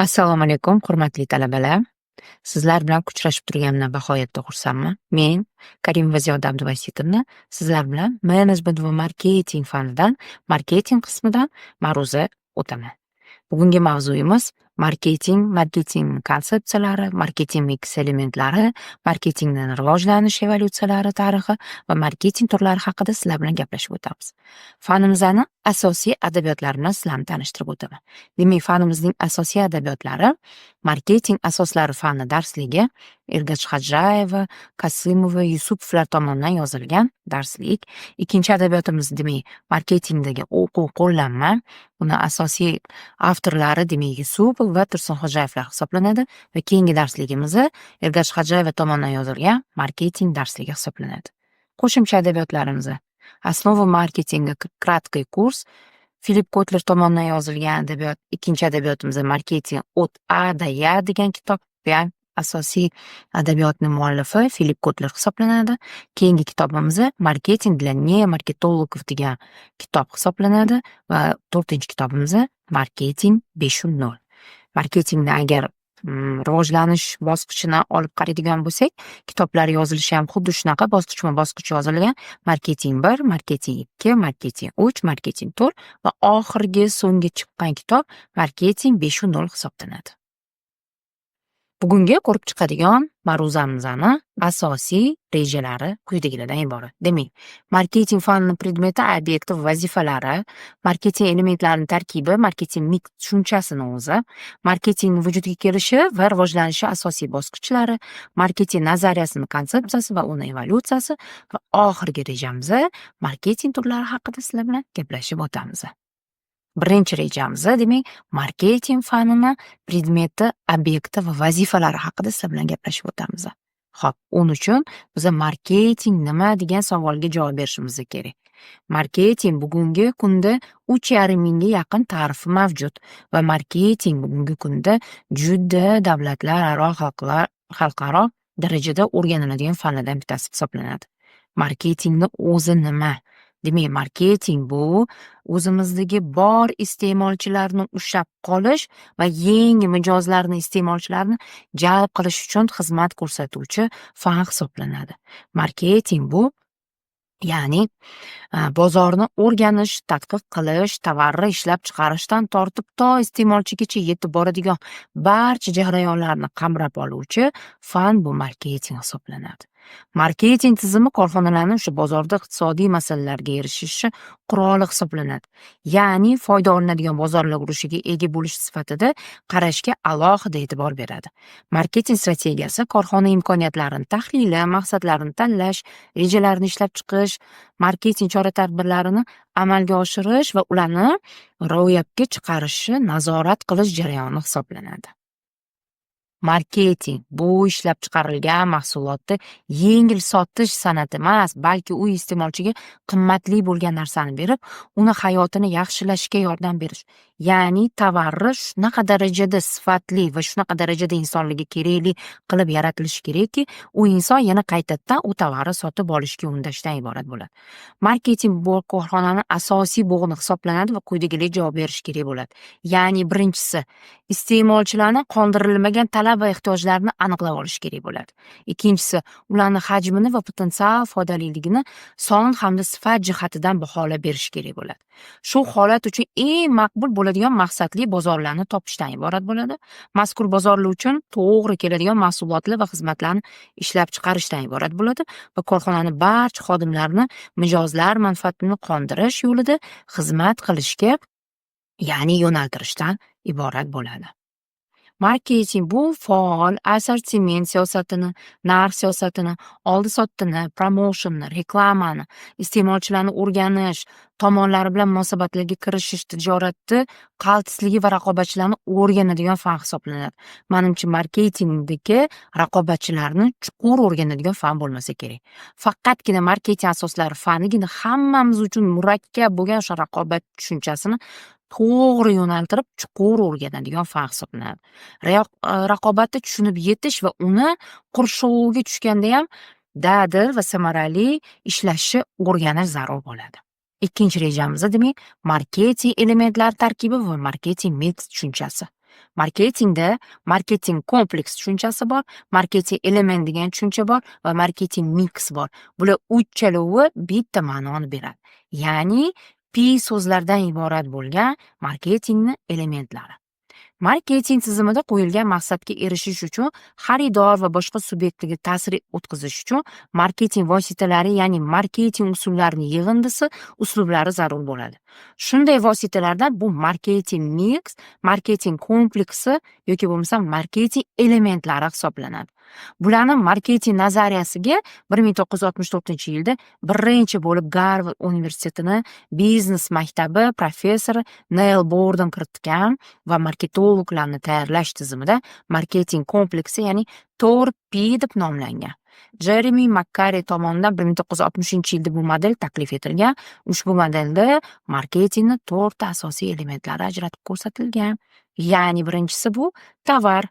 Assalomu alaykum, hurmatli talabalar. Sizlar bilan uchrashib turganimdan bag'oyatda xursandman. Men Karimova Ziyoda Abduvasitovna sizlar bilan menejment va marketing fanidan, marketing qismidan ma'ruza o'taman. Bugungi mavzuyimiz marketing konsepsiyalari, marketing mix elementlari, marketingning rivojlanish evolyutsiyalari tarixi va marketing turlari haqida sizlar bilan gaplashib o'tamiz. Fanimizni asosiy adabiyotlari bilan sizlarni tanishtirib o'taman. Demak, fanimizning asosiy adabiyotlari marketing asoslari fani darsligi Ergash Hajayeva, Kasimova, Yusupovlar tomonidan yozilgan darslik. Ikkinchi adabiyotimiz demak marketingdagi o'quv qo'llanma. Uni asosiy avtorlari demak Yusupov va Tursunxo'jayevlar hisoblanadi va keyingi darsligimiz Ergash Hajayeva tomonidan yozilgan marketing darsligi hisoblanadi. Qo'shimcha adabiyotlarimiz Основа marketinga краткий kurs Filip Kotler tomonidan yozilgan adabiyot. Ikkinchi adabiyotimiz marketing от A до Я degan kitob. Asosiy adabiyotning muallifi Filip Kotler hisoblanadi. Keyingi kitobimiz Marketing для неmarketologov degan kitob hisoblanadi va to'rtinchi kitobimiz Marketing 5.0. Marketingni agar rivojlanish bosqichini olib qaraydigan bo'lsak, kitoblar yozilishi ham xuddi shunaqa bosqichma-bosqich yozilgan. Marketing 1, marketing 2, marketing 3, marketing 4 va oxirgi so'nggi chiqqan kitob Marketing 5.0 hisoblanadi. Bugungi ko'rib chiqadigan ma'ruzamizni asosiy rejalari quyidagilardan iborat. Demak, marketing fanining predmeti, obyekti va vazifalari, marketing elementlarining tarkibi, marketing mix tushunchasini o'zi, marketing vujudga kelishi va rivojlanishi asosiy bosqichlari, marketing nazariyasining konsepsiyasi va uni evolyutsiyasi va oxirgi rejamiz marketing turlari haqida sizlar bilan gaplashib o'tamiz. Birinchi rejamiz demak marketing fanini predmeti, obyekti va vazifalari haqida sizlar bilan gaplashib o'tamiz. Xo'p, uning uchun biz marketing nima degan savolga javob berishimiz kerak. Marketing bugungi kunda 3,5 mingga yaqin ta'rifi mavjud va marketing bugungi kunda juda davlatlararo, xalqaro darajada o'rganiladigan fanlardan bittasi hisoblanadi. Marketingni o'zi nima? Demak, marketing bu o'zimizdagi bor iste'molchilarni ushlab qolish va yangi mijozlarni, iste'molchilarni jalb qilish uchun xizmat ko'rsatuvchi fan hisoblanadi. Marketing bu ya'ni bozorni o'rganish, tadqiq qilish, tovarni ishlab chiqarishdan tortib to iste'molchigacha yetib boradigan barcha jarayonlarni qamrab oluvchi fan bu marketing hisoblanadi. Marketing tizimi korxonalarning o'sha bozorda iqtisodiy masalalarga erishishi quroli hisoblanadi. Ya'ni foyda olinadigan bozorlar urushiga ega bo'lish sifatida qarashga alohida e'tibor beradi. Marketing strategiyasi korxona imkoniyatlarini tahlili, maqsadlarini tanlash, rejalarini ishlab chiqish, marketing chora-tadbirlarini amalga oshirish va ularni ro'yobga chiqarishni nazorat qilish jarayoni hisoblanadi. Marketing bu ishlab chiqarilgan mahsulotni yengil sotish san'ati emas, balki u iste'molchiga qimmatli bo'lgan narsani berib, uni hayotini yaxshilashga yordam berish. Ya'ni tovarni shunaqa darajada sifatli va shunaqa darajada insonlarga kerakli qilib yaratilishi kerakki, u inson yana qaytadan u tovarni sotib olishga undashdan iborat bo'ladi. Marketing bu korxonaning asosiy bo'g'ini hisoblanadi va quyidagidek javob berish kerak bo'ladi. Ya'ni birinchisi, iste'molchilarning qondirilmagan talab va ehtiyojlarini aniqlab olish kerak bo'ladi. Ikkinchisi, ularning hajmini va potensial foydaliligini son hamda sifat jihatidan baholab berish kerak bo'ladi. Shu holat uchun eng maqbul bo'ladigan maqsadli bozorlarni topishdan iborat bo'ladi. Mazkur bozorlar uchun to'g'ri keladigan mahsulotlar va xizmatlarni ishlab chiqarishdan iborat bo'ladi va korxonaning barcha xodimlarini mijozlar manfaatini qondirish yo'lida xizmat qilishga, ya'ni yo'naltirishdan iborat bo'ladi. Marketing bu faol assortiment siyosatini, narx siyosatini, oldi-sotdini, promotionni, reklamani, iste'molchilarni o'rganish, tomonlari bilan munosabatlarga kirishish, tijoratni qaltisligi va raqobatchilarni o'rganadigan fan hisoblanadi. Menimcha marketingdagi raqobatchilarni chuqur o'rganadigan fan bo'lmasa kerak. Faqatgina marketing asoslari fanigina hammamiz uchun murakkab bo'lgan o'sha raqobat tushunchasini to'g'ri yo'naltirib, chuqur o'rganadigan fan hisoblanadi. Raqobatni tushunib yetish va uni qurshovga tushganda ham dadil va samarali ishlashni o'rganish zarur bo'ladi. Ikkinchi rejamiz demak marketing elementlari tarkibi va marketing mix tushunchasi. Marketingda marketing kompleks tushunchasi bor, marketing element degan tushuncha bor va marketing mix bor. Bular uchalovi bitta ma'noni beradi. Ya'ni P so'zlardan iborat bo'lgan marketingni elementlari. Marketing tizimida qo'yilgan maqsadga erishish uchun xaridor va boshqa subyektlarga ta'sir o'tkazish uchun marketing vositalari, ya'ni marketing usullarining yig'indisi, uslublari zarur bo'ladi. Shunday vositalardan bu marketing mix, marketing kompleksi yoki bo'lmasa marketing elementlari hisoblanadi. Bularni marketing nazariyasiga 1964-yilda birinchi bo'lib Garvard universitetining biznes maktabi professori Neil Borden kiritgan va marketologlarni tayyorlash tizimida marketing kompleksi, ya'ni 4P deb nomlangan. Jeremy McCarey tomonidan 1960-yilda bu model taklif etilgan. Ushbu modelda marketingni 4 asosiy elementlari ajratib ko'rsatilgan. Ya'ni birinchisi bu tovar,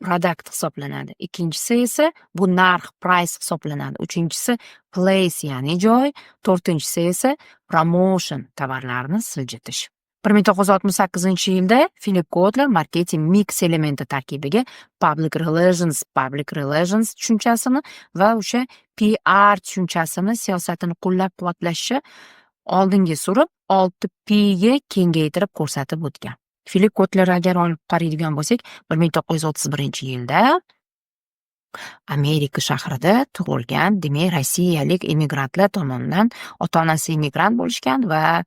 product hisoblanadi. Ikkinchisi esa bu narx, price hisoblanadi. Uchinchisi place, ya'ni joy. To'rtinchisi esa promotion, tovarlarni siljitish. 1968-yilda Philip Kotler marketing mix elementi tarkibiga public relations tushunchasini va o'sha PR tushunchasini siyosatini qo'llab-quvvatlashi oldinga surib 6P ga kengaytirib ko'rsatib o'tgan. Philip Kotler agar olib qaraydigan bo'lsak, 1931-yilda Amerika shahrida tug'ilgan, demak, rossiyalik immigrantlar tomonidan ota-onasi immigrant bo'lishgan va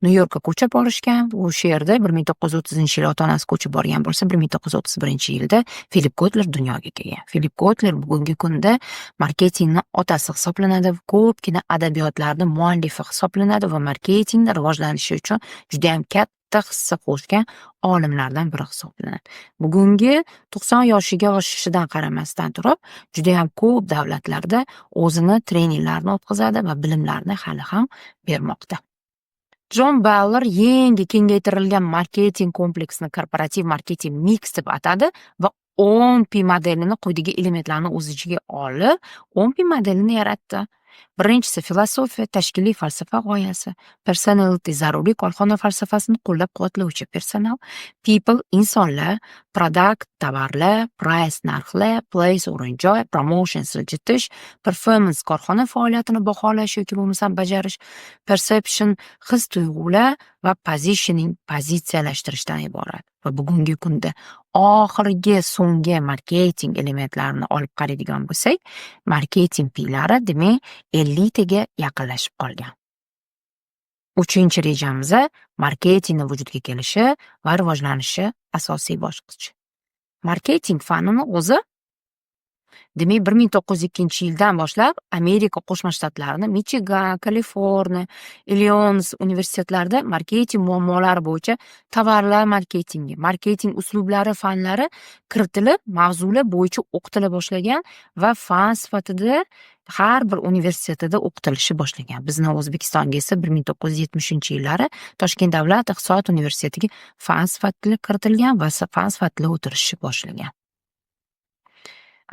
Nyu-Yorkka ko'chib borishgan. O'sha yerda 1930-yil ota-onasi ko'chib borgan bo'lsa, 1931-yilda Philip Kotler dunyoga kelgan. Philip Kotler bugungi kunda marketingni otasi hisoblanadi, ko'pgina adabiyotlarning muallifi hisoblanadi va marketingni rivojlanishi uchun juda ham katta hissa qo'shgan olimlardan biri hisoblanadi. Bugungi 90 yoshiga oshishidan qaramasdan turib, juda ham ko'p davlatlarda o'zini treninglarni o'tkazadi va bilimlarni hali ham bermoqda. John Baller yangi kengaytirilgan marketing kompleksini korporativ marketing mix deb atadi va 10P modelini quyidagi elementlarni o'z ichiga olib, 10P modelini yaratdi. Birinchisi filosofiya, tashkiliy falsafa g'oyasi, personality, zaruriy korxona falsafasini qo'llab-quvvatlovchi personal, people, insonlar, product, tovarlar, price, narxlar, place, o'rin joy, promotion, siljitish, performance, korxona faoliyatini baholash yoki bo'lmasa bajarish, perception, his-tuyg'ular va positioning, pozitsiyalashtirishdan iborat. Va bugungi kunda oxirgi so'nggi marketing elementlarini olib qaraydigan bo'lsak, marketing P'lari demak 50 taga yaqinlashib qolgan. 3-rejamiz marketingning vujudga kelishi va rivojlanishi asosiy bosqich. Marketing fanini o'zi demak 1902-yildan boshlab Amerika Qo'shma Shtatlarining Michigan, Kaliforniya, Illinois universitetlarida marketing muammolari bo'yicha tovarlar marketingi, marketing uslublari fanlari kiritilib, mavzular bo'yicha o'qitila boshlagan va fan sifatida har bir universitetida o'qitilishi boshlangan. Bizni O'zbekistonga esa 1970-yillari Toshkent davlat iqtisodiyot universitetiga fan sifatida kiritilgan va fan sifatida o'tirishi boshlangan.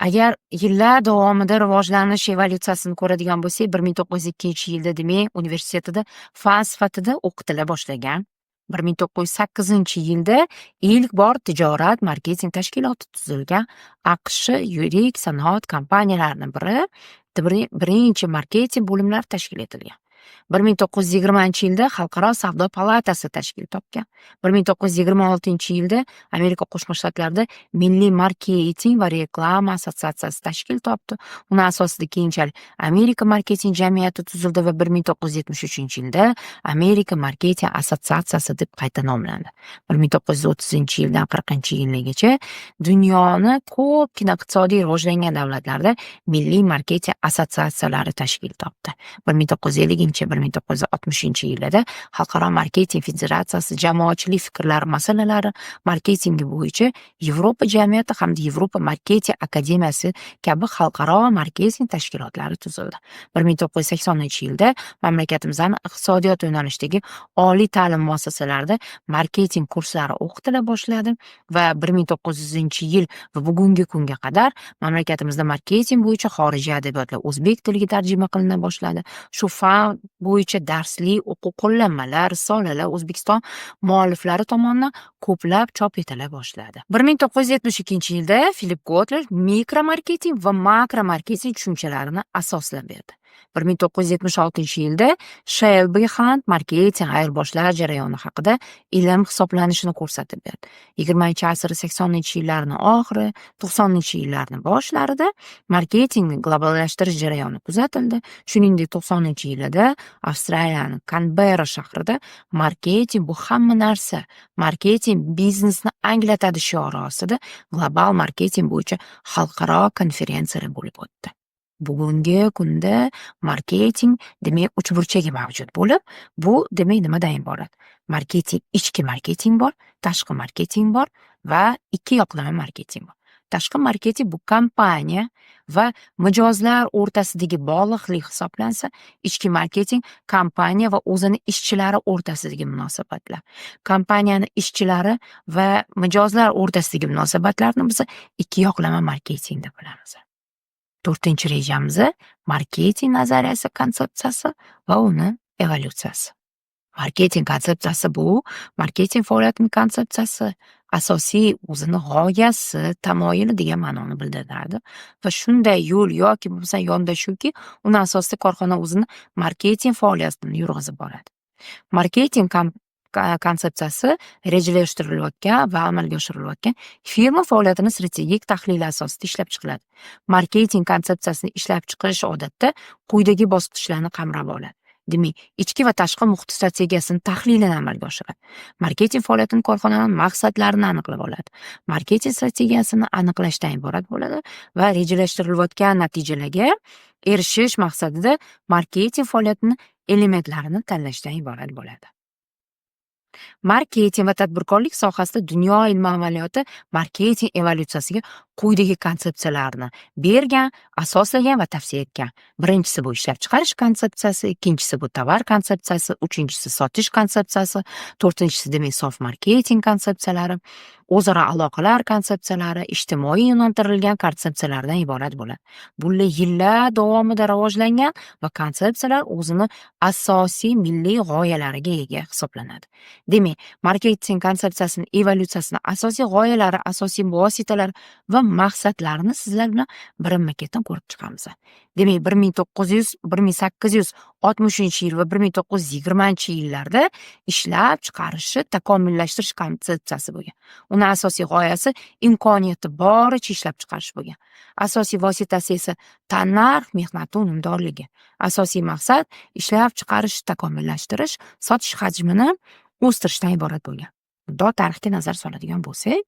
Agar yillar davomida rivojlanish evolyutsiyasini ko'radigan bo'lsak, 1902-yilda demak universitetida fan sifatida o'qitila boshlagan. 1908-yilda ilk bor tijorat marketing tashkiloti tuzilgan. AQSh yirik sanoat kompaniyalarining birinchi marketing bo'limlari tashkil etilgan. 1920-yilda Xalqaro savdo palatasi tashkil topgan. 1926-yilda Amerika Qo'shma Shtatlarida Milliy marketing va reklama assotsiatsiyasi tashkil topdi. Uning asosida keyinchalik Amerika marketing jamiyati tuzildi va 1973-yilda Amerika marketing assotsiatsiyasi deb qayta nomlandi. 1930-yildan 40-yilgacha dunyoni ko'pgina iqtisodiy rivojlangan davlatlarda milliy marketing assotsiatsiyalari tashkil topdi. 1950-1960-yillarda Xalqaro marketing federatsiyasi jamoatchilik fikrlari masalalari marketingi bo'yicha Yevropa jamiyati hamda Yevropa marketing akademiyasi kabi xalqaro marketing tashkilotlari tuzildi. 1980-yilda mamlakatimizning iqtisodiyot yo'nalishidagi oliy ta'lim muassasalarida marketing kurslari o'qitila boshladi va 1900-yil va bugungi kunga qadar mamlakatimizda marketing bo'yicha xorijiy adabiyotlar o'zbek tiliga tarjima qilina boshladi. Shu fan bo'yicha darslik o'quv qo'llanmalar, risolalar O'zbekiston mualliflari tomonidan ko'plab chop etila boshladi. 1972 yilda Filip Kotler mikromarketing va makromarketing tushunchalarini asoslab berdi. 1976 yilda Shelby Hunt marketing ayirboshlash jarayoni haqida ilm hisoblanishini ko'rsatib berdi. 20-asr 80-yillarning oxiri, 90-yillarning boshlarida marketingni globallashtirish jarayoni kuzatildi. Shuningdek, 90-yillarda Avstraliyaning Kanberra shahrida marketing bu hamma narsa, marketing biznesni anglatadi shiori ostida global marketing bo'yicha xalqaro konferensiyalar bo'lib o'tdi. Bugungi kunda marketing demak uch burchagi mavjud bo'lib, bu demak nimadan iborat? Marketing, ichki marketing bor, tashqi marketing bor va ikki yoqlama marketing bor. Tashqi marketing bu kompaniya va mijozlar o'rtasidagi bog'liqlik hisoblansa, ichki marketing kompaniya va o'zini ishchilari o'rtasidagi munosabatlar. Kompaniyani ishchilari va mijozlar o'rtasidagi munosabatlarni biz ikki yoqlama marketing deb bilamiz. 4-rejamiz marketing nazariyasi, konsepsiyasi va uni evolyutsiyasi. Marketing konsepsiyasi bu marketing faoliyatining konsepsiyasi, asosiy o'zini g'oyasi, tamoyili degan ma'noni bildiradi va shunday yo'l yoki bo'lmasa yondashuvki, uni asosida korxona o'zini marketing faoliyatini yurg'izib boradi. Marketing konsepsiyasi rejalashtirilayotgan va amalga oshirilayotgan firma faoliyatini strategik tahlili asosida ishlab chiqiladi. Marketing konsepsiyasini ishlab chiqish odatda quyidagi bosqichlarni qamrab oladi. Demak, ichki va tashqi muhit strategiyasini tahlilini amalga oshiradi. Marketing faoliyatini korxonaning maqsadlarini aniqlab oladi. Marketing strategiyasini aniqlashdan iborat bo'ladi va rejalashtirilayotgan natijalarga erishish maqsadida marketing faoliyatining elementlarini tanlashdan iborat bo'ladi. Marketing va tadbirkorlik sohasida dunyo ilmi amaliyoti marketing evolyutsiyasiga quyidagi konsepsiyalarni bergan, asoslagan va tavsiya etgan. Birinchisi bu ishlab chiqarish konsepsiyasi, ikkinchisi bu tovar konsepsiyasi, uchinchisi sotish konsepsiyasi, to'rtinchisi demak sof marketing konsepsiyalari, o'zaro aloqalar konsepsiyalari, ijtimoiy yo'naltirilgan konsepsiyalardan iborat bo'ladi. Bular yillar davomida rivojlangan va konsepsiyalar o'zini asosiy milliy g'oyalariga ega hisoblanadi. Demak, marketing konsepsiyasining evolyutsiyasini asosiy g'oyalari, asosiy vositalari va maqsadlarini sizlar bilan birinma-ketin ko'rib chiqamiz. Demak, 1860-yil va 1920-yillarda ishlab chiqarishi, takomillashtirish konsepsiyasi bo'lgan. Uni asosiy g'oyasi imkoniyati boricha ishlab chiqarish bo'lgan. Asosiy vositasi esa tannarx, mehnat unumdorligi. Asosiy maqsad ishlab chiqarish, takomillashtirish, sotish hajmini o'stirishdan iborat bo'lgan. Bundoq tarixga nazar soladigan bo'lsak,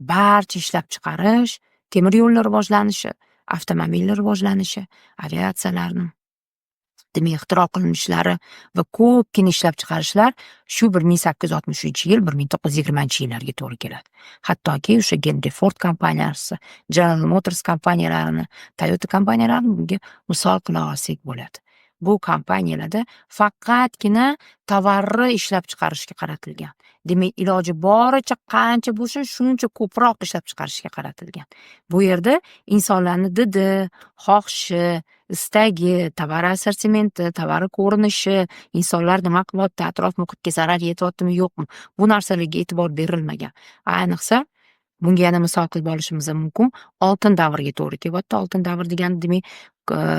barcha ishlab chiqarish, temir yo'llar rivojlanishi, avtomobillar rivojlanishi, aviatsiyalarni demak ixtiro qilinishlari va ko'pgina ishlab chiqarishlar shu 1863-yil, 1920-yillarga to'g'ri keladi. Hattoki o'sha Henry Ford kompaniyasi, General Motors kompaniyalarini, Toyota kompaniyalarini bunga misol qila olsak bo'ladi. Bu kompaniyalarda faqatgina tovarni ishlab chiqarishga qaratilgan. Demak, iloji boricha qancha bo'lsa, shuncha ko'proq ishlab chiqarishga qaratilgan. Bu yerda insonlarni didi, xohishi, istagi, tovar assortimenti, tovar ko'rinishi, insonlar nima qilyapti, atrof muhitga zarar yetyaptimi, yo'qmi, bu narsalarga e'tibor berilmagan. Ayniqsa bunga yana misol qilib olishimiz mumkin. Oltin davriga to'g'ri kelyapti. Oltin davr degani demak,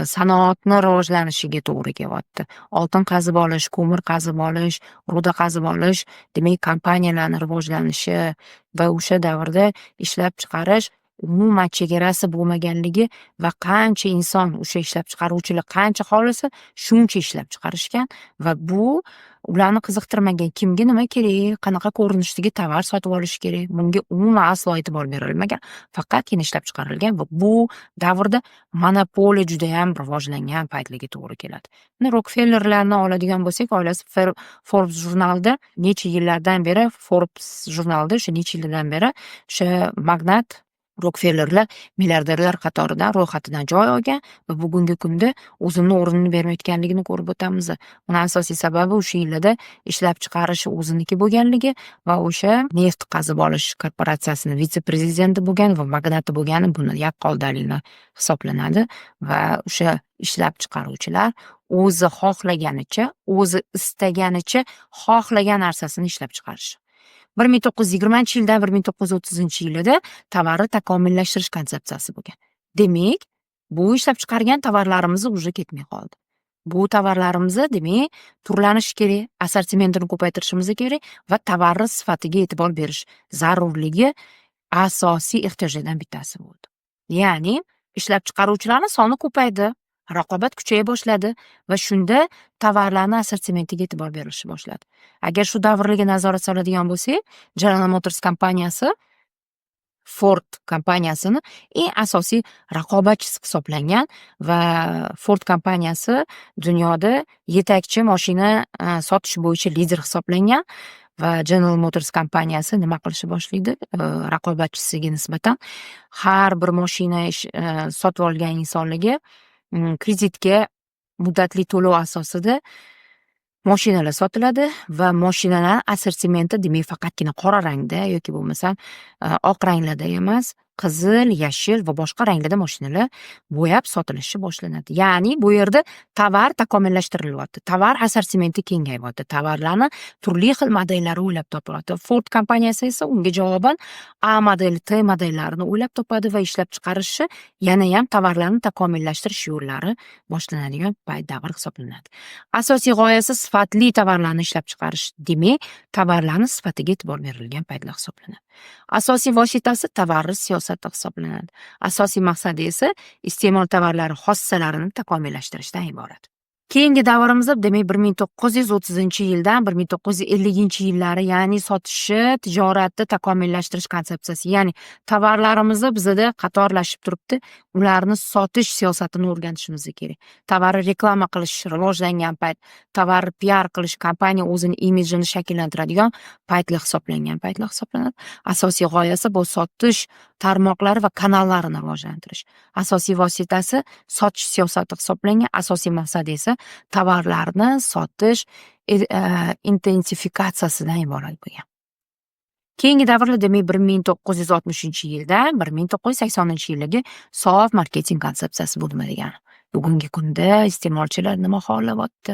sanoatni rivojlanishiga to'g'ri kelyapti. Oltin qazib olish, ko'mir qazib olish, ruda qazib olish, demak, kompaniyalarning rivojlanishi va o'sha davrda ishlab chiqarish umuman chegarasi bo'lmaganligi va qancha inson o'sha ishlab chiqaruvchilar qancha xohlasa shuncha ishlab chiqarishgan va bu ularni qiziqtirmagan. Kimga nima kerak, qanaqa ko'rinishdagi tovar sotib olish kerak, bunga umuman aslo e'tibor berilmagan, faqatgina ishlab chiqarilgan va bu davrda monopoliya juda ham rivojlangan paytlarga to'g'ri keladi. Rockefellerlarni oladigan bo'lsak, oilasi Forbes jurnalida necha yillardan beri o'sha magnat Rokfellerlar milliarderlar qatoridan ro'yxatidan joy olgan va bugungi kunda o'zini o'rnini bermayotganligini ko'rib o'tamiz. Uni asosiy sababi o'sha yillarda ishlab chiqarishi o'ziniki bo'lganligi va o'sha neft qazib olish korporatsiyasini vitse-prezidenti bo'lgan va magnati bo'lgani buni yaqqol dalillar hisoblanadi va o'sha ishlab chiqaruvchilar o'zi xohlaganicha, o'zi istaganicha xohlagan narsasini ishlab chiqarishi. 1920-yildan 1930-yilida tovarni takomillashtirish konsepsiyasi bo'lgan. Demak, bu ishlab chiqargan tovarlarimiz уже ketmay qoldi. Bu tovarlarimizni demak turlanishi kerak, assortimentini ko'paytirishimiz kerak va tovarni sifatiga e'tibor berish zarurligi asosiy ehtiyojlardan bittasi bo'ldi. Ya'ni ishlab chiqaruvchilarning soni ko'paydi, raqobat kuchaya boshladi va shunda tovarlarni assortimentiga e'tibor berilishi boshladi. Agar shu davrlarga nazorat soladigan bo'lsak, General Motors kompaniyasi Ford kompaniyasini eng asosiy raqobatchisi hisoblangan va Ford kompaniyasi dunyoda yetakchi mashina sotish bo'yicha lider hisoblangan va General Motors kompaniyasi nima qilishni boshlaydi? Raqobatchisiga nisbatan har bir mashina sotib olgan insonlarga kreditga muddatli to'lov asosida mashinalar sotiladi va mashinalar assortimenti demak faqatgina qora rangda yoki bo'lmasam oq ranglarda emas, qizil, yashil va boshqa ranglarda mashinalar bo'yab sotilishi boshlanadi. Ya'ni bu yerda tovar takomillashtirilyapti. Tovar assortimenti kengayapti. Tovarlarni turli xil modellari o'ylab topiladi. Ford kompaniyasi esa unga javoban A modeli, T modellarini o'ylab topadi va ishlab chiqarishi yana ham tovarlarni takomillashtirish yo'llari boshlanadigan payt davr hisoblanadi. Asosiy g'oyasi sifatli tovarlarni ishlab chiqarish, demak, tovarlarni sifatiga e'tibor berilgan paytlar hisoblanadi. Asosiy vositasi tovarni siyosati hisoblanadi. Asosiy maqsadi esa iste'mol tovarlari xossalarini takomillashtirishdan iborat. Keyingi davrimizda demak 1930-yildan 1950-yillari, ya'ni sotishi, tijoratni takomillashtirish konsepsiyasi, ya'ni tovarlarimizni bizda qatorlashib turibdi, ularni sotish siyosatini o'rganishimiz kerak. Tovarni reklama qilish rivojlangan payt, tovarni PR qilish, kompaniya o'zini imijini shakllantiradigan paytlar hisoblanadi. Asosiy g'oyasi bu sotish tarmoqlari va kanallarini rivojlantirish. Asosiy vositasi sotish siyosati hisoblangan, asosiy maqsadi esa tovarlarni sotish intensifikatsiyasidan iborat bo'lgan. Keyingi davrda demak 1960-yildan 1980-yillarga sof marketing konsepsiyasi bo'ldi degani. Bugungi kunda iste'molchilar nima xohlayapti?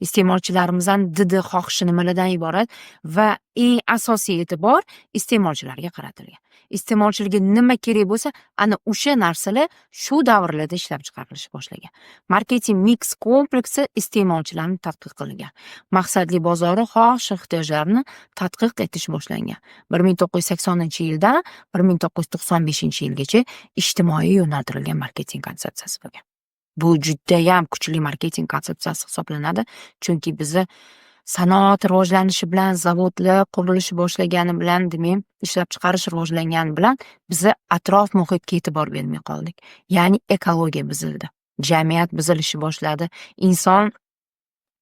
Iste'molchilarimizning didi xohishi nimalardan iborat va eng asosiy e'tibor iste'molchilarga qaratilgan. Iste'molchilarga nima kerak bo'lsa, ana o'sha narsalar shu davrlarda ishlab chiqarilish boshlagan. Marketing mix kompleksi iste'molchilarni tadqiq qilingan. Maqsadli bozori xohish ehtiyojlarini tadqiq etish boshlangan. 1980-yildan 1995-yilgacha ijtimoiy yo'naltirilgan marketing konsepsiyasi bo'lgan. Bu judayam kuchli marketing konsepsiyasi hisoblanadi, chunki bizni sanoat rivojlanishi bilan, zavodlar qurilishi boshlagani bilan, demak, ishlab chiqarish rivojlangani bilan bizni atrof muhitga e'tibor bermay qoldik. Ya'ni ekologiya buzildi. Jamiyat buzilishi boshladi. Inson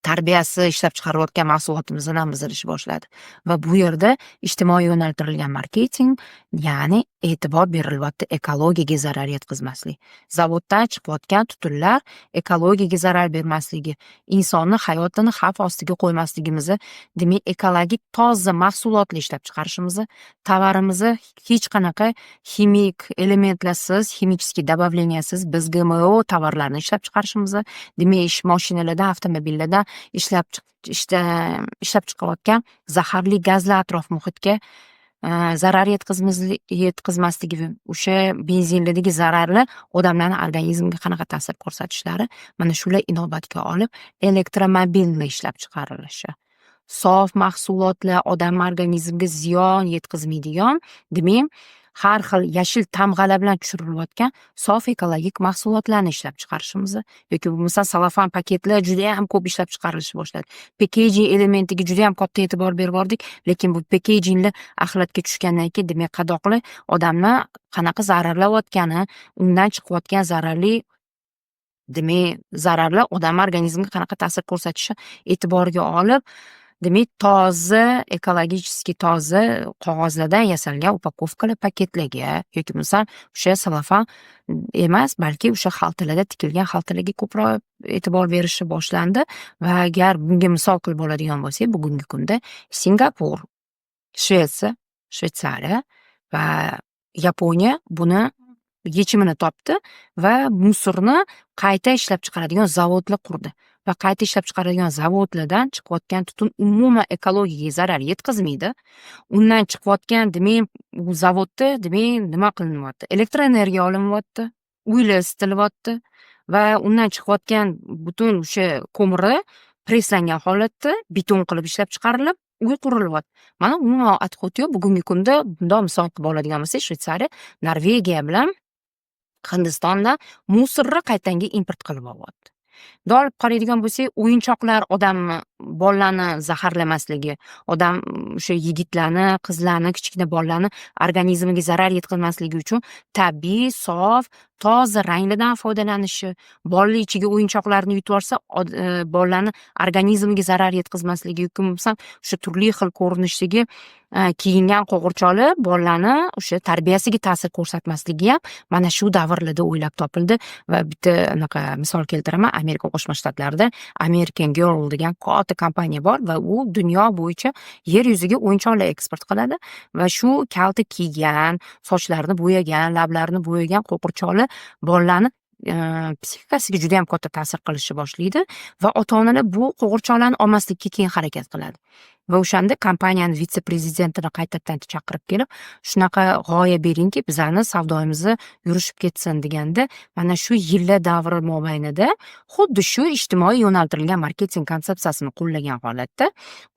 tarbiyasi ishlab chiqarayotgan mahsulotimizni ham buzilishi boshladi va bu yerda ijtimoiy yo'naltirilgan marketing, ya'ni e'tibor berilyapti ekologiyaga zarar yetkazmaslik. Zavoddan chiqayotgan tutunlar ekologiyaga zarar bermasligi, insonni hayotini xavf ostiga qo'ymasligimizni, demak, ekologik toza mahsulotlar ishlab chiqarishimizni, tovarimizni hech qanaqa ximik elementlarsiz, ximichskiy добавленияsiz biz GMO tovarlarni ishlab chiqarishimizni, demak, mashinalarda, avtomobillarda ishlab chiqayotgan zaharli gazlar atrof muhitga zarar yetkazmasligi, o'sha benzinlardagi zararli odamlarning organizmiga qanaqa ta'sir ko'rsatishlari, mana shular inobatga olib elektromobilni ishlab chiqarilishi. Sof mahsulotlar odam organizmiga ziyon yetkazmaydigan, demak, har xil yashil tamg'alar bilan tushirilayotgan sof ekologik mahsulotlarni ishlab chiqarishimiz yoki bo'lmasa salafan paketlar juda ham ko'p ishlab chiqarilishi boshladi. Packaging elementiga juda ham katta e'tibor berib bordik, lekin bu packaginglar axlatga tushgandan keyin, demak, qadoqli odamni qanaqa zararlayotgani, undan chiqayotgan zararli, demak, zararlar odam organizmiga qanaqa ta'sir ko'rsatishi e'tiborga olib, demak toza ekologicheskiy toza qog'ozlardan yasalgan upakovkalar paketlarga yoki bo'lmasa o'sha selofan emas, balki o'sha xaltalarda tikilgan xaltalarga ko'proq e'tibor berishni boshlandi va agar bunga misol qilib oladigan bo'lsak, bugungi kunda Singapur, Shveysariya va Yaponiya buni yechimini topdi va musorni qayta ishlab chiqaradigan zavodlar qurdi va qayta ishlab chiqaradigan zavodlardan chiqayotgan tutun umuman ekologiyaga zarar yetkazmaydi. Undan chiqayotgan demak, u zavodda demak nima qilinyapti? Elektr energiya olinyapti, uylar isitilyapti va undan chiqayotgan butun o'sha ko'miri preslangan holatda beton qilib ishlab chiqarilib, uy qurilyapti. Mana umuman отход yo'q. Bugungi kunda bundoq misol qilib oladigan bo'lsak, Shveysariya, Norvegiya bilan Hindistonda musorni qaytanga import qilib olyapti. Bunday olib qaraydigan bo'lsak, o'yinchoqlar odamni, bolalarni zaharlamasligi, odam o'sha yigitlarni, qizlarni, kichkina bolalarni organizmiga zarar yetkazmasligi uchun tabiiy, sof, toza ranglardan foydalanishi, bolalar ichiga o'yinchoqlarni yutib olsa, bolalarni organizmiga zarar yetkazmasligi yoki bo'lmasam o'sha turli xil ko'rinishdagi kiyingan qo'g'irchoqlar bolalarni o'sha tarbiyasiga ta'sir ko'rsatmasligi ham mana shu davrlarda o'ylab topildi va bitta anaqa misol keltiraman. Amerika Qo'shma Shtatlarida American Girl degan katta kompaniya bor va u dunyo bo'yicha yer yuziga o'yinchoqlar eksport qiladi va shu kalta kiygan, sochlarini bo'yagan, lablarini bo'yagan qo'g'irchoqlar bolalarni psixikasiga juda ham katta ta'sir qilishni boshlaydi va ota-onalar bu qo'g'irchoqlarni olmaslikka keyin harakat qiladi. Va o'shanda kompaniyani vitse-prezidentini qaytadan chaqirib kelib, shunaqa g'oya beringki, bizani savdoyimizni yurishib ketsin deganda, mana shu yillar davri mobaynida xuddi shu ijtimoiy yo'naltirilgan marketing konsepsiyasini qo'llagan holatda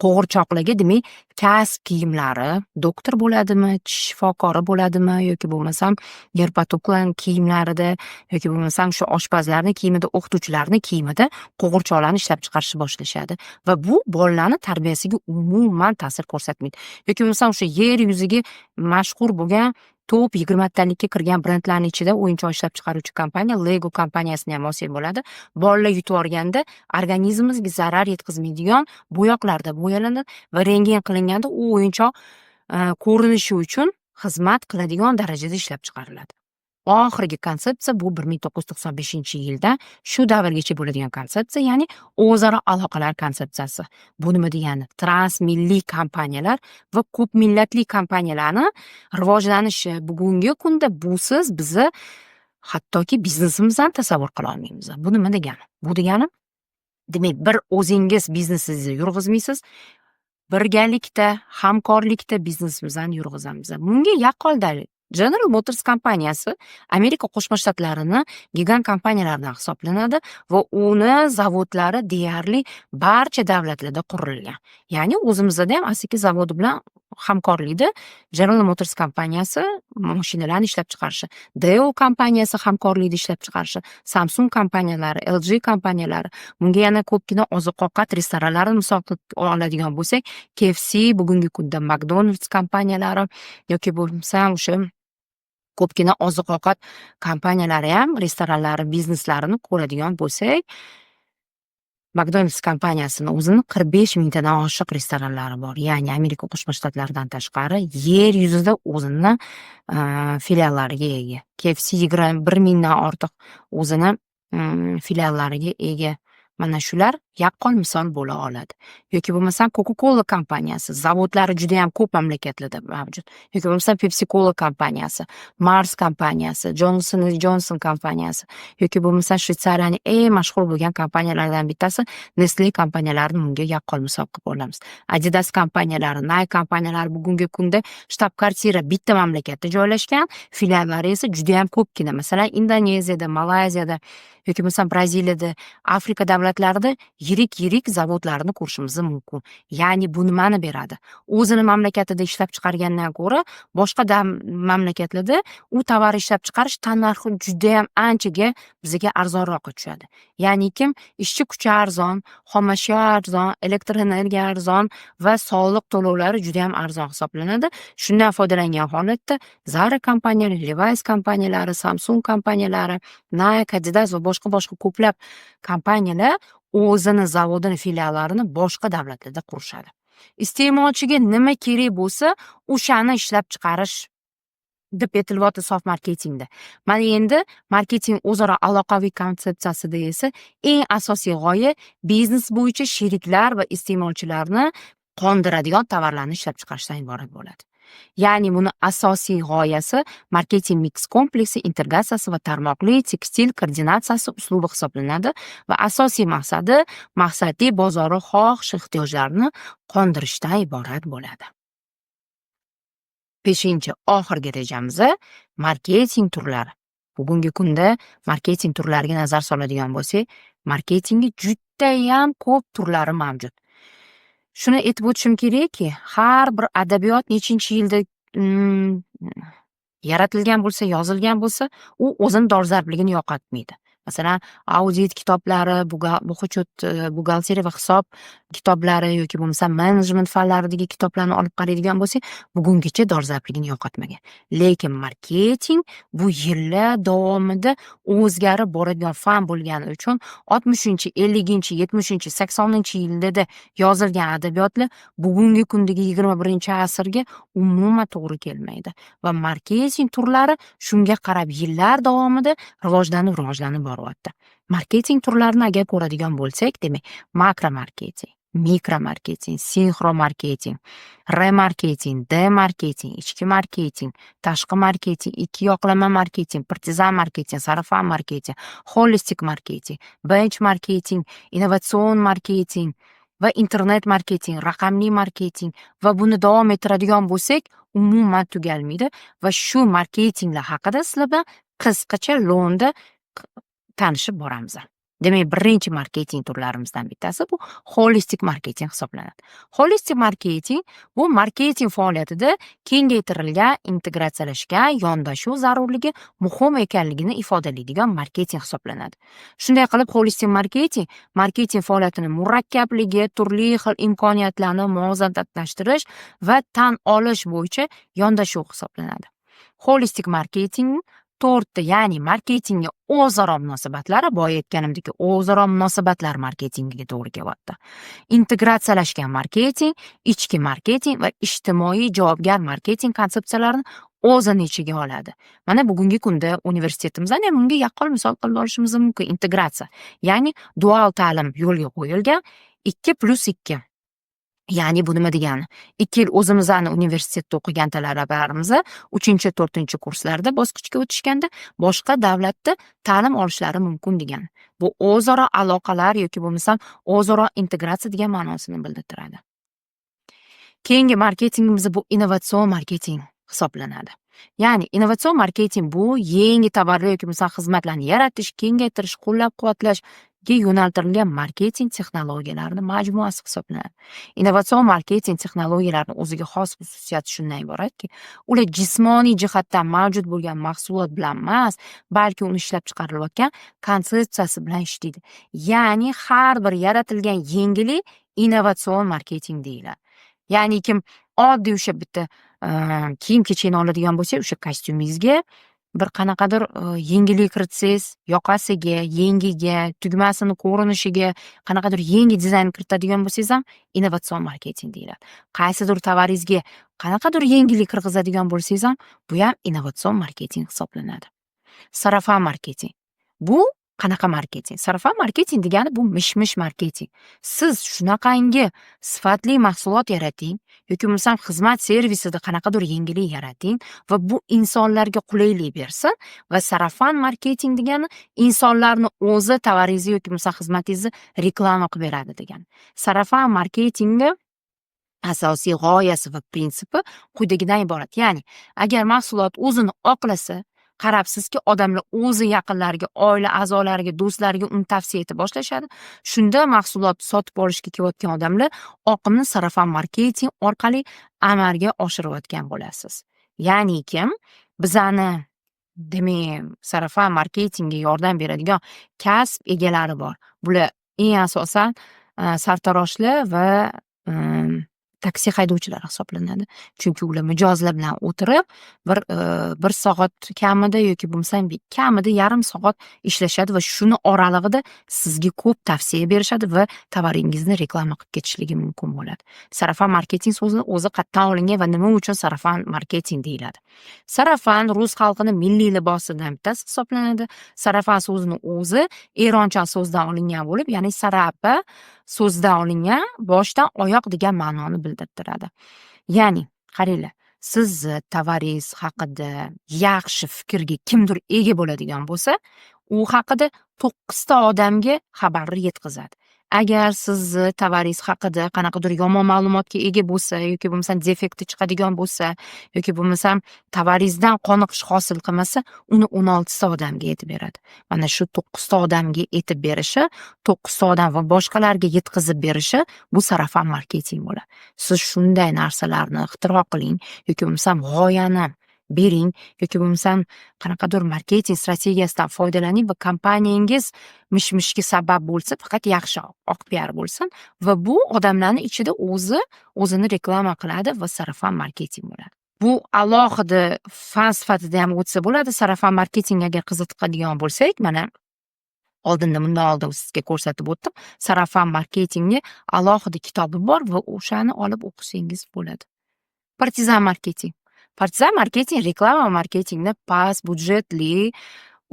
qo'g'irchoqlarga demak kasb kiyimlari, doktor bo'ladimi, tish shifokori bo'ladimi yoki bo'lmasam yerpatoklan kiyimlarida yoki bo'lmasam shu oshpazlarning kiyimida, o'qituvchilarning kiyimida qo'g'irchoqlarni ishlab chiqarishni boshlashadi va bu bolalarni tarbiyasiga umuman ta'sir ko'rsatmaydi. Yoki bo'lmasam o'sha yer yuziga mashhur bo'lgan top 20talikka kirgan brendlarning ichida o'yinchoq ishlab chiqaruvchi kompaniya Lego kompaniyasini ham olsak bo'ladi. Bolalar yutib olganda organizmimizga zarar yetkazmaydigan bo'yoqlarda bo'yalanadi va rentgen qilinganda u o'yinchoq ko'rinishi uchun xizmat qiladigan darajada ishlab chiqariladi. Oxirgi konsepsiya bu 1995-yildan shu davrgacha bo'ladigan konsepsiya, ya'ni o'zaro aloqalar konsepsiyasi. Bu nima degani? Transmilliy kompaniyalar va ko'p millatli kompaniyalarni rivojlanishi. Bugungi kunda busiz bizni hattoki biznesimizdan tasavvur qila olmaymiz. Bu nima degani? Bu degani, demak, bir o'zingiz biznesingizni yurg'izmaysiz, birgalikda, hamkorlikda biznesimizni yurg'izamiz. Bunga yaqqol dalil General Motors kompaniyasi Amerika Qo'shma Shtatlarining gigant kompaniyalaridan hisoblanadi va uni zavodlari deyarli barcha davlatlarda qurilgan. Ya'ni o'zimizda ham asiki zavodi bilan hamkorlikda General Motors kompaniyasi mashinalarni ishlab chiqarishi, Dell kompaniyasi hamkorlikda ishlab chiqarishi, Samsung kompaniyalari, LG kompaniyalari, bunga yana ko'pgina oziq-ovqat restoranlarini misol qilib oladigan bo'lsak, KFC, bugungi kunda McDonald's kompaniyalari yoki bo'lmasa o'sha ko'pgina oziq-ovqat kompaniyalari ham restoranlari, bizneslarini ko'radigan bo'lsak, McDonald's kompaniyasini o'zini 45 mingtadan oshiq restoranlari bor. Ya'ni Amerika Qo'shma Shtatlaridan tashqari yer yuzida o'zini filiallariga ega. KFC 21 mingdan ortiq o'zini filiallariga ega. Mana shular yaqqol misol bo'la oladi. Yoki bo'lmasam Coca-Cola kompaniyasi, zavodlari juda ham ko'p mamlakatlarda mavjud. Yoki bo'lmasam Pepsi-Cola kompaniyasi, Mars kompaniyasi, Johnson & Johnson kompaniyasi, yoki bo'lmasam Shveysariyaning eng mashhur bo'lgan kompaniyalaridan bittasi Nestle kompaniyalarini bunga yaqqol misol qilib olamiz. Adidas kompaniyalari, Nike kompaniyalari bugungi kunda shtab-kvartira bitta mamlakatda joylashgan, filiallari esa juda ham ko'pgina. Masalan, Indoneziyada, Malayziyada yoki bo'lmasam Braziliyada, Afrika davlatlarida yirik zavodlarni ko'rishimiz mumkin. Ya'ni bu nimani beradi? O'zini mamlakatida ishlab chiqargandan ko'ra, boshqa mamlakatlarda u tovar ishlab chiqarish tannarxi juda ham anchaga bizga arzonroqqa tushadi. Ya'ni ishchi kuchi arzon, xomashyo arzon, elektr energiya arzon va soliq to'lovlari juda ham arzon hisoblanadi. Shundan foydalangan holatda Zara kompaniyalari, Levi's kompaniyalari, Samsung kompaniyalari, Nike, Adidas va boshqa ko'plab kompaniyalar o'zini zavodini, filiallarini boshqa davlatlarda qurishadi. Iste'molchiga nima kerak bo'lsa, o'shani ishlab chiqarish deb aytilyapti sof marketingda. Mana endi marketing o'zaro aloqaviy konsepsiyasida esa eng asosiy g'oya biznes bo'yicha sheriklar va iste'molchilarni qondiradigan tovarlarni ishlab chiqarishdan iborat bo'ladi. Ya'ni buni asosiy g'oyasi marketing mix kompleksi integratsiyasi va tarmoqli tekstil koordinatsiyasi uslubi hisoblanadi va asosiy maqsadi bozori xohish ehtiyojlarini qondirishdan iborat bo'ladi. 5-oxirgi rejamizda marketing turlari. Bugungi kunda marketing turlariga nazar soladigan bo'lsak, marketingga judayam ko'p turlari mavjud. Shuni aytib o'tishim kerakki, har bir adabiyot nechinchi yilda yaratilgan bo'lsa, yozilgan bo'lsa, u o'zini dolzarbligini yo'qotmaydi. Masalan, audit kitoblari, buxgalteriya va hisob kitoblari yoki bo'lmasa menejment fanlaridagi kitoblarni olib qaraydigan bo'lsak, bugungacha dolzarbligini yo'qotmagan. Lekin marketing bu yillar davomida o'zgarib boradigan fan bo'lgani uchun 60-chi, 50-chi, 70-chi, 80-chi yillarda yozilgan adabiyotlar bugungi kundagi 21-asrga umuman to'g'ri kelmaydi va marketing turlari shunga qarab yillar davomida rivojlanib boryapti. Marketing turlarini agar ko'radigan bo'lsak, demak, makro marketing, mikro marketing, sinxro marketing, remarketing, demarketing, ichki marketing, tashqi marketing, ikki yoqlama marketing, partizan marketing, sarafan marketing, holistik marketing, bench marketing, innovatsion marketing va internet marketing, raqamli marketing va buni davom ettiradigan bo'lsak, umuman tugalmaydi va shu marketinglar haqida sizlar bilan qisqacha lo'nda tanishib boramiz. Demak, birinchi marketing turlarimizdan bittasi bu holistik marketing hisoblanadi. Holistik marketing bu marketing faoliyatida kengaytirilgan, integratsiyalashgan yondashuv zarurligi muhim ekanligini ifodalaydigan marketing hisoblanadi. Shunday qilib, holistik marketing faoliyatini murakkabligi, turli xil imkoniyatlarni muvozanatlashtirish va tan olish bo'yicha yondashuv hisoblanadi. Holistik marketing 4ta, ya'ni marketingga o'zaro munosabatlari, boya aytganimdek, o'zaro munosabatlar marketingiga to'g'ri kelyapti. Integratsiyalashgan marketing, ichki marketing va ijtimoiy javobgar marketing konsepsiyalarini o'zini ichiga oladi. Mana bugungi kunda universitetimizdan ham bunga yaqqol misol qilib olishimiz mumkin. Integratsiya, ya'ni dual ta'lim yo'lga qo'yilgan 2+2. Ya'ni bu nima degani? 2 yil o'zimizning universitetda o'qigan talabalarimiz 3-4 kurslarda bosqichga o'tishganda boshqa davlatda ta'lim olishlari mumkin degani. Bu o'zaro aloqalar yoki bo'lmasam o'zaro integratsiya degan ma'nosini bildiradi. Keyingi marketingimiz bu innovatsion marketing hisoblanadi. Ya'ni innovatsion marketing bu yangi tovarlar yoki bo'lmasam xizmatlarni yaratish, kengaytirish, qo'llab-quvvatlashga yo'naltirilgan marketing texnologiyalarining majmuasi hisoblanadi. Innovatsion marketing texnologiyalarining o'ziga xos xususiyati shundan iboratki, ular jismoniy jihatdan mavjud bo'lgan mahsulot bilan emas, balki uni ishlab chiqarilayotgan konsepsiyasi bilan ishlaydi. Ya'ni har bir yaratilgan yangilik innovatsion marketing deyiladi. Ya'ni kim oddiy o'sha bitta kiyim-kechakni oladigan bo'lsa, o'sha kostyumingizga bir qanaqadir yangilik kiritsangiz, yoqasiga, yengiga, tugmasini ko'rinishiga qanaqadir yangi dizayn kiritadigan bo'lsangiz ham innovatsion marketing deyiladi. Qaysidir tovaringizga qanaqadir yangilik kirgizadigan bo'lsangiz ham bu ham innovatsion marketing hisoblanadi. Sarafan marketing. Bu qanaqa marketing? Sarafan marketing degani bu mish-mish marketing. Siz shunaqangi sifatli mahsulot yarating yoki bo'lmasam xizmat servisida qanaqadir yangilik yarating va bu insonlarga qulaylik bersin va sarafan marketing degani insonlarni o'zi tovaringizni yoki bo'lmasam xizmatingizni reklama qilib beradi degani. Sarafan marketingni asosiy g'oyasi va prinsipi quyidagidan iborat. Ya'ni agar mahsulot o'zini oqlasa, qarabsizki, odamlar o'zi yaqinlariga, oila a'zolariga, do'stlariga uni tavsiya eta boshlashadi. Shunda mahsulot sotib olishga kelayotgan odamlar oqimni sarafan marketing orqali amalga oshirayotgan bo'lasiz. Ya'ni kim bizani demak sarafan marketingga yordam beradigan kasb egalari bor. Bular eng asosan sartaroshlar va taksi haydovchilari hisoblanadi. Chunki ular mijozlar bilan o'tirib, bir soat kamida yoki bo'lmasam kamida yarim soat ishlashadi va shuni oralig'ida sizga ko'p tavsiya berishadi va tovaringizni reklama qilib ketishligi mumkin bo'ladi. Sarafan marketing so'zi o'zi qayerdan olingan va nima uchun sarafan marketing deyiladi? Sarafan rus xalqining milliy libosidan bittasi hisoblanadi. Sarafan so'zini o'zi eroncha so'zdan olingan bo'lib, ya'ni sarapa so'zdan olingan, boshdan oyoq degan ma'noni bildiradi. Ya'ni, qaranglar, sizni tovaringiz haqida yaxshi fikrga kimdir ega bo'ladigan bo'lsa, u haqida 9 ta odamga xabarni yetkazadi. Agar sizni tovaringiz haqida qanaqadir yomon ma'lumotga ega bo'lsa yoki bo'lmasam defekti chiqadigan bo'lsa yoki bo'lmasam tovaringizdan qoniqish hosil qilmasa, uni 16 ta odamga aytib beradi. Mana shu 9 ta odamga aytib berishi, 9 ta odam va boshqalarga yetkazib berishi bu sarafan marketing bo'ladi. Siz shunday narsalarni ixtiro qiling yoki bo'lmasam g'oyani bering yoki bo'lmasam qanaqadir marketing strategiyasidan foydalaning va kompaniyangiz mishmishga sabab bo'lsa, faqat yaxshi oq PR bo'lsin va bu odamlarning ichida o'zini reklama qiladi va sarafan marketing bo'ladi. Bu alohida fan sifatida ham o'tsa bo'ladi. Sarafan marketing agar qiziqadigan bo'lsak, mana bundan oldin sizga ko'rsatib o'tdim. Sarafan marketingni alohida kitobi bor va o'shani olib o'qisangiz bo'ladi. Partizan marketing. Partizan marketing reklama marketingni past budjetli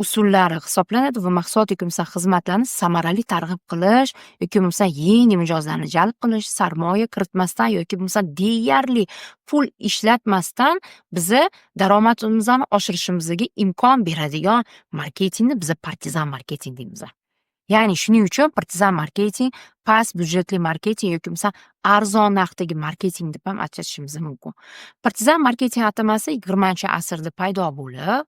usullari hisoblanadi va mahsulot yoki bo'lmasa xizmatlarni samarali targ'ib qilish yoki bo'lmasa yangi mijozlarni jalb qilish, sarmoya kiritmasdan yoki bo'lmasa deyarli pul ishlatmasdan biza daromadimizni oshirishimizga imkon beradigan marketingni biza partizan marketing deymiz. Ya'ni shuning uchun partizan marketing past budjetli marketing yoki bo'lmasa arzon narxdagi marketing deb ham ajratishimiz mumkin. Partizan marketing atamasi 20-asrda paydo bo'lib,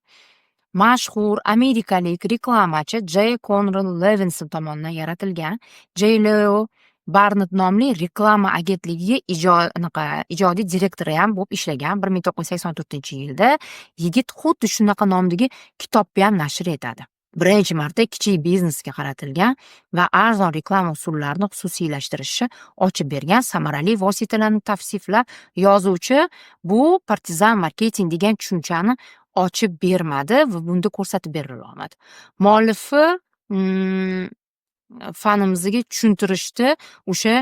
mashhur amerikalik reklamachi J. Conrad Levinson tomonidan yaratilgan J. Leo Barnett nomli reklama agentligiga ijodiy direktori ham bo'lib ishlagan. 1984-yilda yigit xuddi shunaqa nomdagi kitobni ham nashr etadi. Birinchi marta kichik biznesga qaratilgan va arzon reklama usullarini xususiylashtirishni ochib bergan samarali vositalarni tavsiflab yozuvchi bu partizan marketing degan tushunchani ochib bermadi va bunda ko'rsatib berila olmadi. Muallifi fanimizga tushuntirishdi, o'sha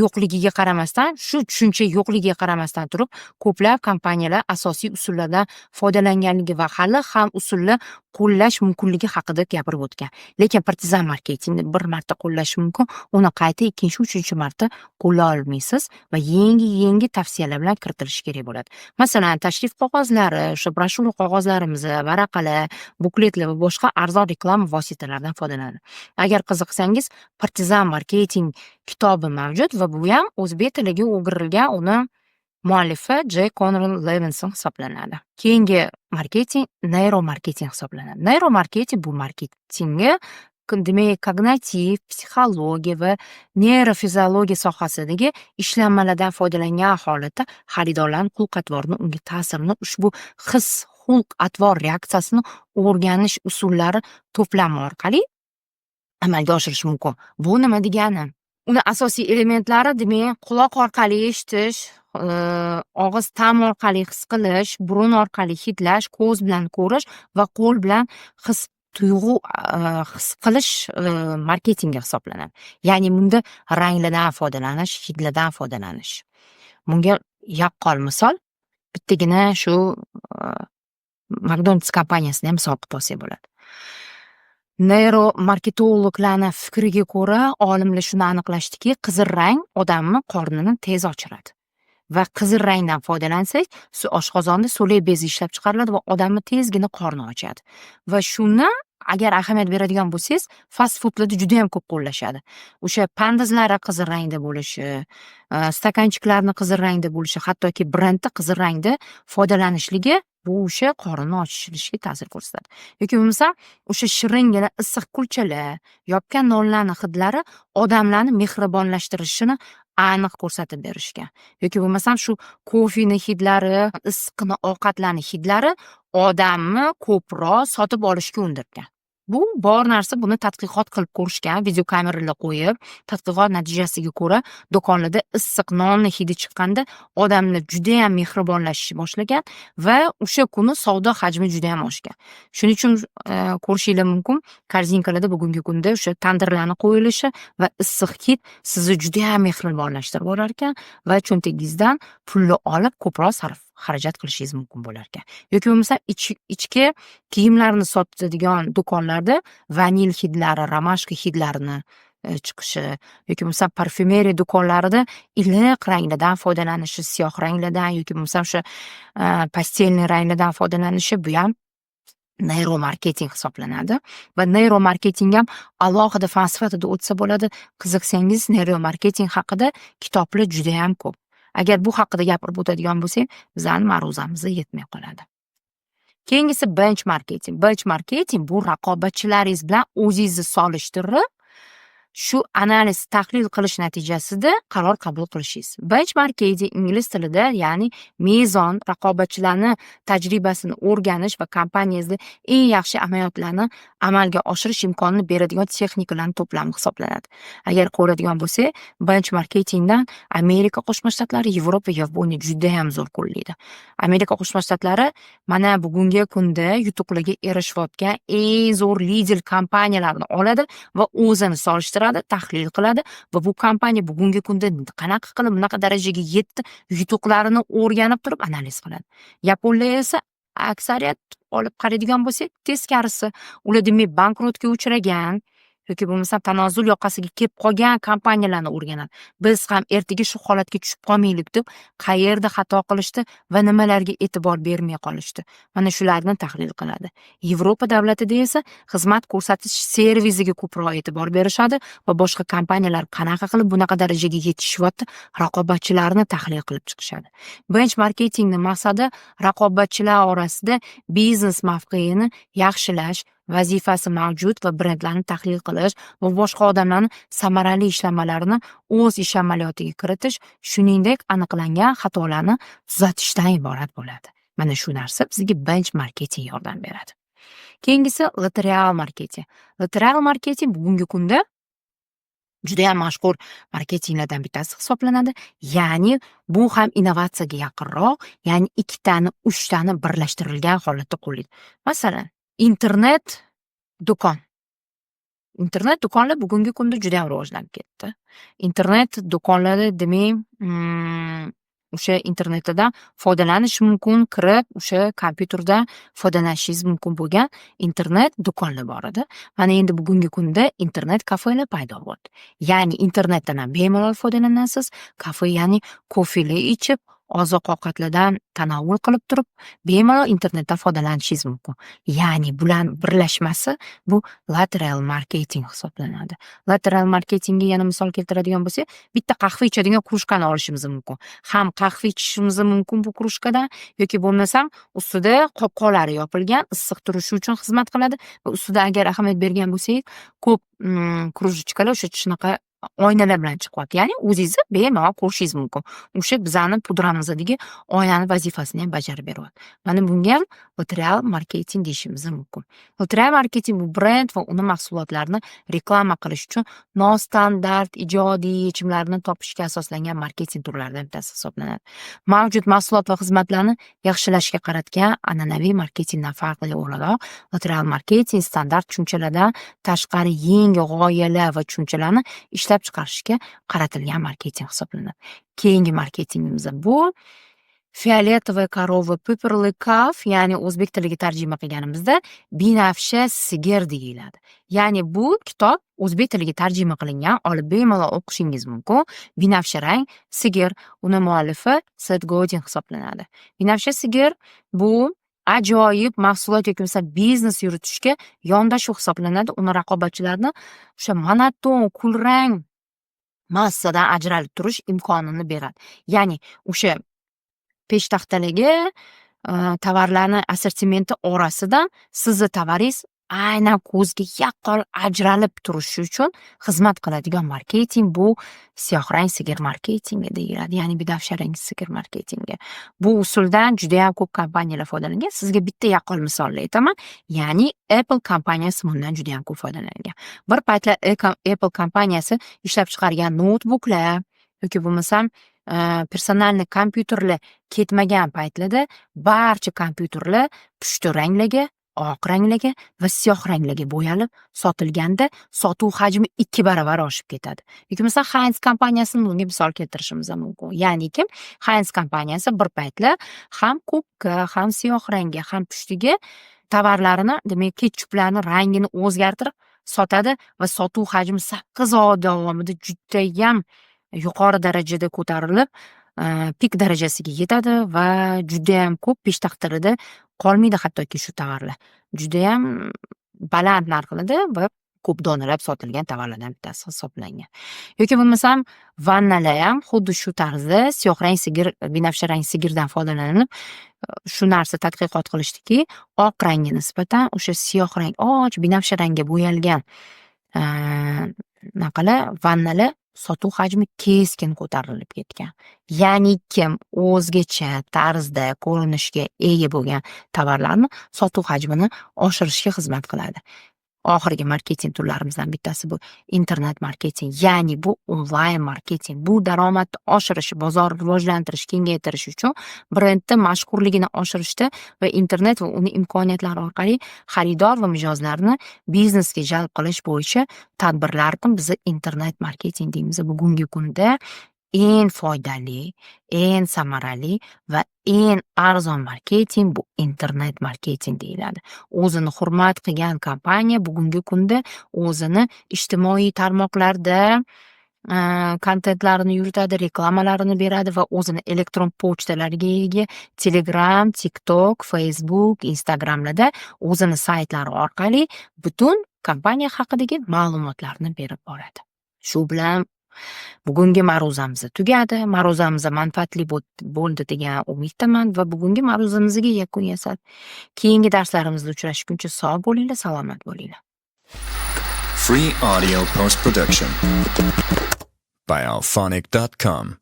yo'qligiga qaramasdan, shu tushuncha yo'qligiga qaramasdan turib, ko'plab kompaniyalar asosiy usullardan foydalanganligi va hali ham usulni qo'llash mumkinligi haqida gapirib o'tgan. Lekin partizan marketingni bir marta qo'llash mumkin, uni qayta ikkinchi, uchinchi marta qo'lla olmaysiz va yangi tavsiyalar bilan kiritilishi kerak bo'ladi. Masalan, tashrif qog'ozlari, o'sha broshura qog'ozlarimiz, varaqalar, bukletlar va boshqa arzon reklama vositalaridan foydalanadi. Agar qiziqsangiz, partizan marketing kitobi mavjud va bu ham o'zbek tiliga o'girilgan, uni muallifi J. Conrad Levinson hisoblanadi. Keyingi marketing neyromarketing hisoblanadi. Neyromarketing bu marketingga demak kognitiv, psixologiya va neyrofiziologiya sohasidagi ishlanmalardan foydalangan holatda xaridorlarning xulq-atvorini, unga ta'sirini, ushbu his, xulq-atvor reaksiyasini o'rganish usullari to'plami orqali amalga oshirish mumkin. Bu nima degani? Uni asosiy elementlari demak quloq orqali eshitish, og'iz ta'm orqali his qilish, burun orqali hidlash, ko'z bilan ko'rish va qo'l bilan his qilish marketingga hisoblanadi. Ya'ni bunda ranglardan foydalanish, hidlardan foydalanish. Bunga yaqqol misol bittagina shu McDonald's kompaniyasini ham misol qilib olsak bo'ladi. Neyromarketologlarning fikriga ko'ra, olimlar shuni aniqlashdiki, qizil rang odamning qornini tez ochiradi. Va qizil rangdan foydalansak, oshqozonda so'lak bezi ishlab chiqariladi va odamning tezgina qorni ochadi. Va shuni agar ahamiyat beradigan bo'lsangiz, fast foodlarda juda ham ko'p qo'llashadi. O'sha pandizlari qizil rangda bo'lishi, stakanchiklarni qizil rangda bo'lishi, hattoki brendda qizil rangda foydalanishligi bu o'sha qorinni ochishga ta'sir ko'rsatadi. Yoki bo'lmasa, o'sha shiringina issiq kulchalar, yopgan nonlarning hidlari odamlarni mehribonlashtirishini aniq ko'rsatib berishgan. Yoki bo'lmasam shu kofening hidlari, issiqni ovqatlarning hidlari odamni ko'proq sotib olishga undirgan. Bu bor narsa buni tadqiqot qilib ko'rishgan, videokameralar qo'yib, tadqiqot natijasiga ko'ra do'konlarda issiq nonni hidi chiqqanda odamlar judayam mehribonlashishni boshlagan va o'sha kuni savdo hajmi judayam oshgan. Shuning uchun ko'rishinglar mumkin, korzinkalarda bugungi kunda o'sha tandirlarni qo'yilishi va issiq hid sizni judayam mehribonlashtirib yuborar ekan va cho'ntagingizdan pulni olib ko'proq xarajat qilishingiz mumkin bo'lar ekan. Yoki bo'lmasa ichki kiyimlarni sotadigan do'konlarda vanil hidlari, romashka hidlarini chiqishi yoki bo'lmasa parfyumeriya do'konlarida iliq ranglardan foydalanishi, siyoh ranglardan yoki bo'lmasa o'sha pastelniy ranglardan foydalanishi bu ham neyromarketing hisoblanadi va neyromarketing ham alohida fan sifatida o'tsa bo'ladi. Qiziqsangiz neyromarketing haqida kitoblar juda ham ko'p. Agar bu haqida gapirib o'tadigan bo'lsak, bizning ma'ruzamizga yetmay qoladi. Keyingisi benchmarketing. Benchmarketing bu raqobatchilaringiz bilan o'zingizni solishtirib, shu analiz, tahlil qilish natijasida qaror qabul qilishingiz. Benchmarketing ingliz tilida, ya'ni mezon, raqobatchilarni tajribasini o'rganish va kompaniyangizda eng yaxshi amaliyotlarni amalga oshirish imkonini beradigan texnikalarning to'plami hisoblanadi. Agar ko'radigan bo'lsak, benchmarketingdan Amerika Qo'shma Shtatlari, Yevropa, Yaponiya juda ham zo'r qo'llaydi. Amerika Qo'shma Shtatlari mana bugungi kunda yutuqlarga erishayotgan eng zo'r lider kompaniyalarni oladi va o'zini solishtiradi, tahlil qiladi va bu kompaniya bugungi kunda qanaqa qilib bunaqa darajaga yetdi, yutuqlarini o'rganib turib analiz qiladi. Yaponlar esa aksariyat olib qaraydigan bo'lsak, teskarisi. Ular demak bankrotga uchragan yoki bo'lmasa tanazzul yoqasiga kelib qolgan kompaniyalarni o'rganadi. Biz ham ertaga shu holatga tushib qolmaylik deb qayerda xato qilishdi va nimalarga e'tibor bermay qolishdi. Mana shularni tahlil qiladi. Yevropa davlatida esa xizmat ko'rsatish servisiga ko'proq e'tibor berishadi va boshqa kompaniyalar qanaqa qilib bunaqa darajaga yetishyapti, raqobatchilarni tahlil qilib chiqishadi. Benchmarketingning maqsadi raqobatchilar orasida biznes mavqeini yaxshilash, vazifasi mavjud va brendlarni tahlil qilish va boshqa odamlarni samarali ishlanmalarini o'z ish amaliyotiga kiritish, shuningdek aniqlangan xatolarni tuzatishdan iborat bo'ladi. Mana shu narsa bizga benchmarketing yordam beradi. Keyingisi lateral marketing. Lateral marketing bugungi kunda juda ham mashhur marketinglardan bittasi hisoblanadi. Ya'ni bu ham innovatsiyaga yaqinroq, ya'ni 2 tani, 3 tani birlashtirilgan holatda qo'llaydi. Masalan, internet do'kon. Internet do'konlar bugungi kunda juda ham rivojlanib ketdi. Internet do'konlari demak, o'sha internetdan foydalanish mumkin, kirib o'sha kompyuterdan foydalanishingiz mumkin bo'lgan internet do'konlar bor edi. Mana endi bugungi kunda internet kafelar paydo bo'ldi. Ya'ni internetdan ham bemalol foydalanasiz. Kafe ya'ni kofelar ichib, oziq-ovqatlardan tanovul qilib turib, bemalol internetdan foydalanishingiz mumkin. Ya'ni bularning birlashmasi bu lateral marketing hisoblanadi. Lateral marketingga yana misol keltiradigan bo'lsak, bitta qahva ichadigan krujkani olishimiz mumkin. Ham qahva ichishimiz mumkin bu krujkadan yoki bo'lmasam ustida qopqoqlari yopilgan, issiq turishi uchun xizmat qiladi va ustida agar ahamiyat bergan bo'lsangiz, ko'p krujkalar o'sha shunaqa oynalar bilan chiqyapti. Ya'ni o'zingizni bemalol ko'rishingiz mumkin. O'sha bizning pudramizdagi oynani vazifasini ham bajarib beryapti. Mana bunga ham lateral marketing deyishimiz mumkin. Lateral marketing bu brend va uni mahsulotlarini reklama qilish uchun nostandart ijodiy yechimlarni topishga asoslangan marketing turlaridan bittasi hisoblanadi. Mavjud mahsulot va xizmatlarni yaxshilashga qaratgan an'anaviy marketingdan farqli o'laroq, lateral marketing standart tushunchalardan tashqari yangi g'oyalar va tushunchalarni ishlab chiqarishga qaratilgan marketing hisoblanadi. Keyingi marketingimiz bu Fioletovoy korova, Pepperly Cow, ya'ni o'zbek tiliga tarjima qilganimizda binafsha sigir deyiladi. Ya'ni bu kitob o'zbek tiliga tarjima qilingan, olib bemalol o'qishingiz mumkin. Binafsha rang sigir, uni muallifi Seth Godin hisoblanadi. Binafsha sigir bu ajoyib mahsulot yoki bo'lmasa biznes yuritishga yondashuv hisoblanadi. Uni raqobatchilarni o'sha monoton, kulrang massadan ajralib turish imkonini beradi. Ya'ni o'sha peshtaxtaligi tovarlarni assortimenti orasidan sizni tovaringiz aynan ko'zga yaqqol ajralib turishi uchun xizmat qiladigan marketing bu siyohrang sigir marketingi deyiladi, ya'ni binafsharang sigir marketingi. Bu usuldan juda ham ko'p kompaniyalar foydalangan. Sizga bitta yaqqol misolni aytaman. Ya'ni Apple kompaniyasi bundan juda ham ko'p foydalangan. Bir paytlar Apple kompaniyasi ishlab chiqargan noutbuklar yoki bo'lmasam personalniy kompyuterlar ketmagan paytlarda barcha kompyuterlar pushti ranglarga, oq ranglarga va siyoh ranglarga bo'yalib sotilganda sotuv hajmi 2 baravar oshib ketadi. Yoki masalan Heinz kompaniyasini bunga misol keltirishimiz mumkin. Ya'ni kim? Heinz kompaniyasi bir paytlar ham ko'kka, ham siyoh rangga, ham pushtiga tovarlarini, demak ketchuplarni rangini o'zgartirib sotadi va sotuv hajmi 8 oy davomida judayam yuqori darajada ko'tarilib, pik darajasiga yetadi va judayam ko'p peshtaxtirida qolmaydi hattoki shu tovarlar. Judayam baland narxlarda va ko'p donalab sotilgan tovarlardan bittasi hisoblangan. Yoki bo'lmasam vannalar ham xuddi shu tarzda siyohrang sigir, binafsharang sigirdan foydalanib shu narsa tadqiqot qilishdiki, oq rangga nisbatan o'sha siyoh rang, och binafsharangga bo'yalgan naqalar vannalar sotuv hajmi keskin ko'tarilib ketgan. Ya'ni kim o'zgacha tarzda ko'rinishga ega bo'lgan tovarlarni sotuv hajmini oshirishga xizmat qiladi. Oxirgi marketing turlarimizdan bittasi bu internet marketing, ya'ni bu onlayn marketing. Bu daromadni oshirish, bozorni rivojlantirish, kengaytirish uchun brendni mashhurligini oshirishda va internet va uning imkoniyatlari orqali xaridor va mijozlarni biznesga jalb qilish bo'yicha tadbirlarni biz internet marketing deymiz. Bugungi kunda eng foydali, eng samarali va eng arzon marketing bu internet marketing deyiladi. O'zini hurmat qilgan kompaniya bugungi kunda o'zini ijtimoiy tarmoqlarda kontentlarini yuritadi, reklamalarini beradi va o'zini elektron pochtalariga ega Telegram, TikTok, Facebook, Instagramlarda o'zini saytlari orqali butun kompaniya haqidagi ma'lumotlarni berib boradi. Shu bilan bugungi ma'ruzamiz tugadi. Ma'ruzamiz manfaatli bo'ldi degan umiddaman va bugungi ma'ruzamizga yakun yasadi. Keyingi darslarimizda uchrashguncha sog' bo'linglar, salomat bo'linglar. Free audio post production by alphonic.com